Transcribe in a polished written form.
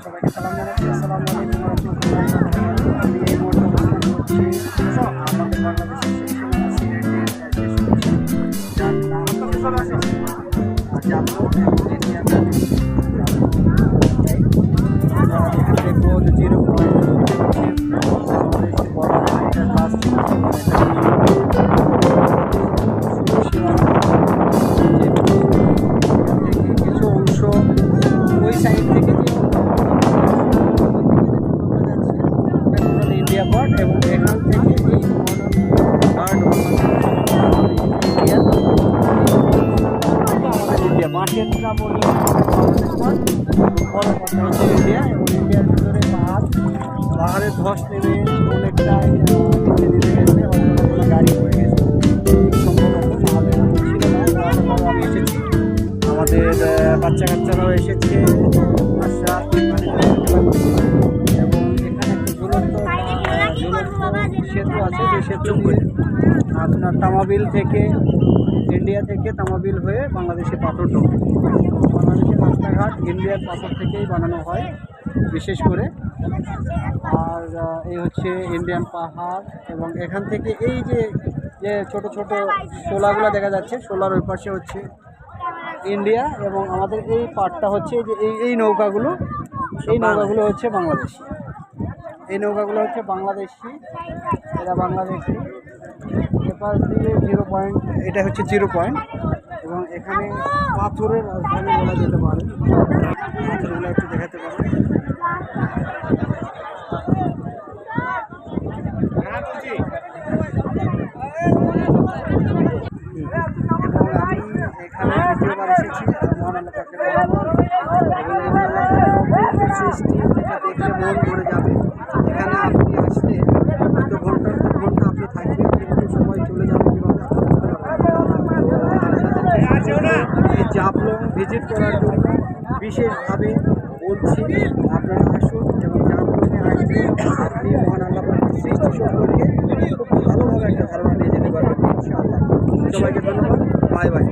সবাইকে সালাম জানাচ্ছি। আসসালামু আলাইকুম ওয়া রাহমাতুল্লাহি ওয়া বারাকাতুহু। আমি এই মুহূর্তে অবস্থান করছি আমাদের বাংলাদেশের সেই সীমানা সিলেটের যে সমস্ত যার নাম জাফলং এবং ইন্ডিয়ান আমরা এখানে দেখবো যে 0.5 বাংলাদেশে বলা হয় এটা লাস্ট কিছু অংশ ওই সাইড থেকে যে ইন্ডিয়া পার্ট এবং এখান থেকে এই পার্ট আমাদের ইন্ডিয়া মার্কেটটা বলি বড় কথা হচ্ছে ইন্ডিয়া এবং ইন্ডিয়ার ভিতরে পাহাড়ের ধস নেমে অনেকটাই নিচে নেমে গেছে, হয়তো কোনো গাড়ি হয়ে গেছে সম্ভবত, আমাদের ছিল না। আমি এসেছি, আমাদের বাচ্চা কাচ্চারাও এসেছে আশা এবং এখানে একটি ঝুলন্ত সেতু আছে, যে সেতু দিয়ে আপনার তামাবিল থেকে ইন্ডিয়া থেকে তামাবিল হয়ে বাংলাদেশে পাথর ঢোকে। বাংলাদেশের রাস্তাঘাট ইন্ডিয়ার পাথর থেকেই বানানো হয় বিশেষ করে। আর এই হচ্ছে ইন্ডিয়ান পাহাড় এবং এখান থেকে এই যে ছোট ছোট শোলাগুলো দেখা যাচ্ছে, শোলার ওই পাশে হচ্ছে ইন্ডিয়া এবং আমাদের এই পার্টটা হচ্ছে যে এই নৌকাগুলো হচ্ছে বাংলাদেশি। এই নৌকাগুলো হচ্ছে বাংলাদেশি, এরা বাংলাদেশি। এপাশ দিয়ে 0 পয়েন্ট, এটা হচ্ছে 0 পয়েন্ট এবং এখানে পাথরের রাজধানী বলা যেতে পারে। পাথরগুলো একটু দেখাতে পারে। এবং আমি এখানে দ্বিতীয়বার এসেছি মহান আল্লাহ পাকের সৃষ্টি, যেটা দেখলে মন ভরে যাবে। এখানে আপনি আসলে হয়তো ঘন্টার পর ঘন্টা আপনি থাকবেন, কিন্তু সময় চলে যাবে কীভাবে আপনি বুঝতে পারবেন। এই জাফলং ভিজিট করার জন্য বিশেষভাবে বলছি আপনারা আসুন এবং জাফলংয়ে আসলে আপনি মহান আল্লাহ পাকের সৃষ্টি সম্পর্কে খুব ভালোভাবে একটা ধারণা নিয়ে যেতে পারবেন ইনশাআল্লাহ। সবাইকে ধন্যবাদ, বাই বাই।